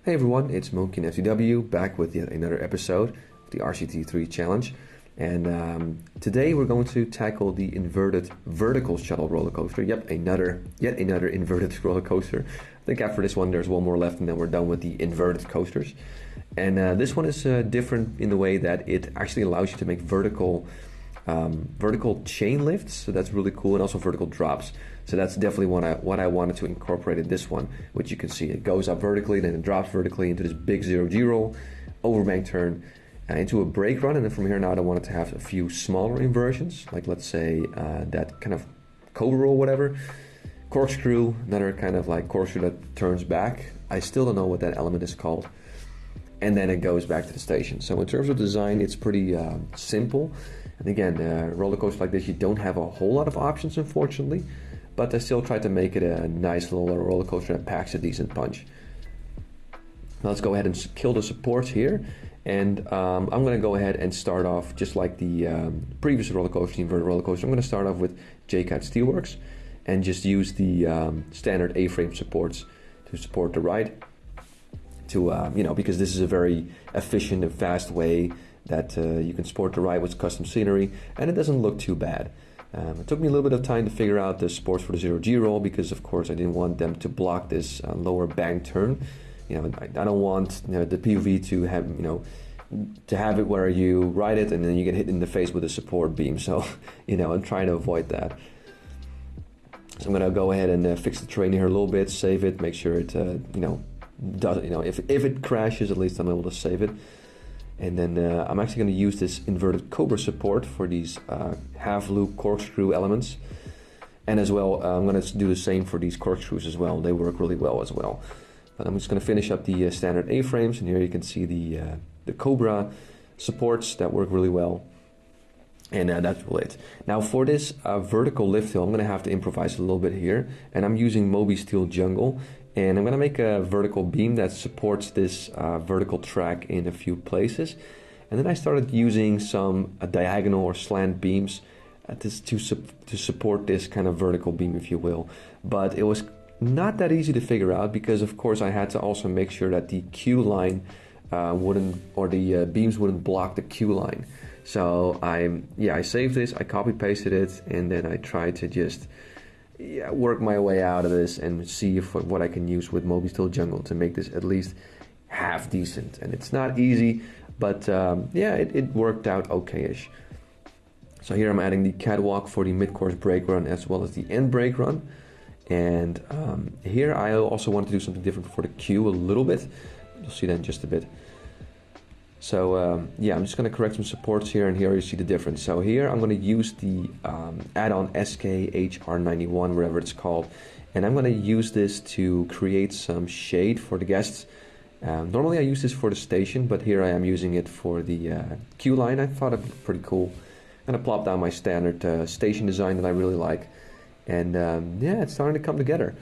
Hey everyone, it's Monkey and FTW back with yet another episode of the RCT 3 challenge. And today we're going to tackle the inverted vertical shuttle roller coaster. Yet another inverted roller coaster. I think after this one there's one more left and then we're done with the inverted coasters. And this one is different in the way that it actually allows you to make vertical chain lifts, so that's really cool, and also vertical drops. So that's definitely what I wanted to incorporate in this one, which you can see it goes up vertically, then it drops vertically into this big 0G roll, overbank turn, into a brake run, and then from here on out I wanted to have a few smaller inversions, like let's say that kind of cobra roll, whatever, corkscrew, another kind of like corkscrew that turns back. I still don't know what that element is called. And then it goes back to the station. So in terms of design, it's pretty simple. And again, roller coaster like this, you don't have a whole lot of options, unfortunately, but I still tried to make it a nice little roller coaster that packs a decent punch. Now let's go ahead and kill the supports here. And I'm going to go ahead and start off just like the previous roller coaster, the inverted roller coaster. I'm going to start off with JCAT Steelworks and just use the standard A-frame supports to support the ride. Because this is a very efficient and fast way that you can support the ride with custom scenery, and it doesn't look too bad. It took me a little bit of time to figure out the supports for the 0G roll because, of course, I didn't want them to block this lower bank turn. I don't want the POV to have it where you ride it and then you get hit in the face with a support beam. So, I'm trying to avoid that. So I'm going to go ahead and fix the terrain here a little bit, save it, make sure it, if it crashes, at least I'm able to save it. And then I'm actually going to use this inverted cobra support for these half loop corkscrew elements. And as well, I'm going to do the same for these corkscrews as well. They work really well as well. But I'm just going to finish up the standard A-frames, and here you can see the cobra supports that work really well. And that's really it. Now for this vertical lift hill, I'm going to have to improvise a little bit here. And I'm using Moby Steel Jungle. And I'm going to make a vertical beam that supports this vertical track in a few places. And then I started using some diagonal or slant beams to support this kind of vertical beam, if you will. But it was not that easy to figure out because, of course, I had to also make sure that the queue line the beams wouldn't block the queue line. So I saved this, I copy-pasted it, and then I tried to just work my way out of this and see what I can use with Moby Steel Jungle to make this at least half decent. And it's not easy, but it worked out okay-ish. So here I'm adding the catwalk for the mid-course brake run as well as the end brake run. And here I also want to do something different for the queue a little bit. You'll see that in just a bit. So I'm just going to correct some supports here, and here you see the difference. So here I'm going to use the add-on SKHR91, whatever it's called, and I'm going to use this to create some shade for the guests. Normally I use this for the station, but here I am using it for the queue line. I thought it looked pretty cool. I'm going to plop down my standard station design that I really like, and it's starting to come together.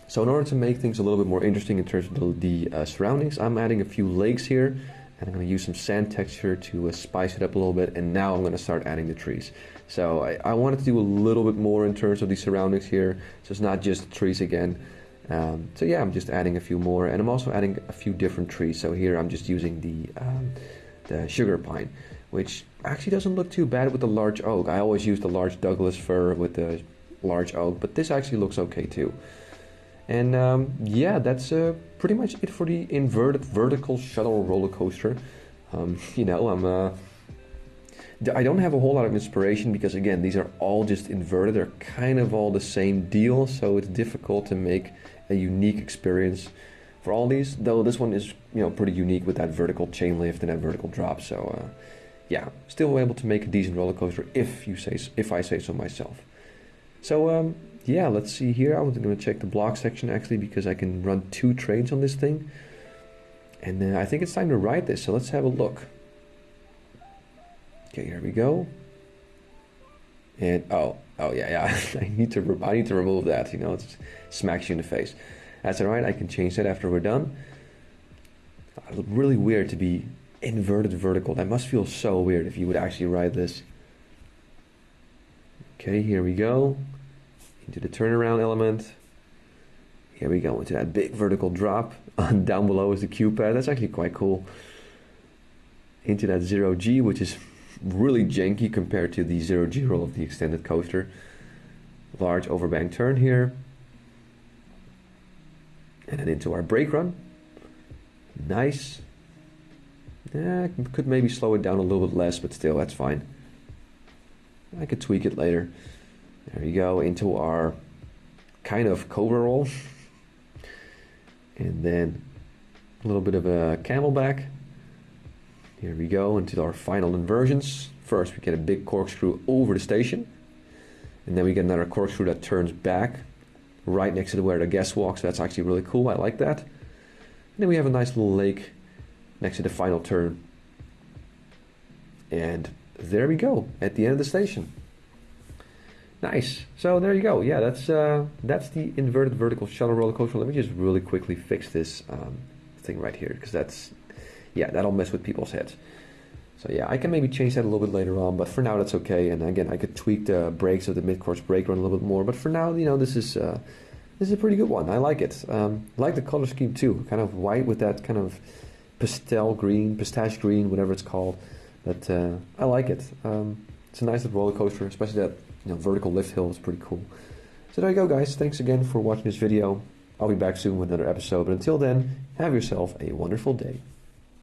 So in order to make things a little bit more interesting in terms of the surroundings, I'm adding a few lakes here, and I'm going to use some sand texture to spice it up a little bit, and now I'm going to start adding the trees. So I wanted to do a little bit more in terms of the surroundings here, so it's not just trees again. I'm just adding a few more, and I'm also adding a few different trees. So here I'm just using the sugar pine, which actually doesn't look too bad with the large oak. I always use the large Douglas fir with the large oak, but this actually looks okay too. And that's pretty much it for the inverted vertical shuttle roller coaster. I don't have a whole lot of inspiration because, again, these are all just inverted. They're kind of all the same deal, so it's difficult to make a unique experience for all these. Though this one is, pretty unique with that vertical chain lift and that vertical drop. So, still able to make a decent roller coaster if I say so myself. So, let's see here. I'm going to check the block section actually because I can run 2 trains on this thing. And I think it's time to ride this, so let's have a look. Okay, here we go. And I need to remove that, it smacks you in the face. That's alright, I can change that after we're done. It looked really weird to be inverted vertical. That must feel so weird if you would actually ride this. Okay, here we go. Into the turnaround element. Here we go into that big vertical drop. Down below is the Q pad. That's actually quite cool. Into that 0G, which is really janky compared to the 0G roll of the extended coaster. Large overbank turn here. And then into our brake run. Nice. Yeah, could maybe slow it down a little bit less, but still, that's fine. I could tweak it later. There you go, into our kind of cobra roll. And then a little bit of a camelback. Here we go into our final inversions. First, we get a big corkscrew over the station. And then we get another corkscrew that turns back right next to where the guests walk. So that's actually really cool. I like that. And then we have a nice little lake next to the final turn. And there we go at the end of the station. Nice. So there you go. Yeah, that's the inverted vertical shuttle roller coaster. Let me just really quickly fix this thing right here, because that'll mess with people's heads. So yeah, I can maybe change that a little bit later on, but for now that's okay. And again, I could tweak the brakes of the mid-course brake run a little bit more, but for now, this is a pretty good one. I like it. I like the color scheme too, kind of white with that kind of pastel green, pistache green, whatever it's called. But I like it. It's a nice little roller coaster, especially that vertical lift hill is pretty cool. So there you go, guys. Thanks again for watching this video. I'll be back soon with another episode, but until then, have yourself a wonderful day.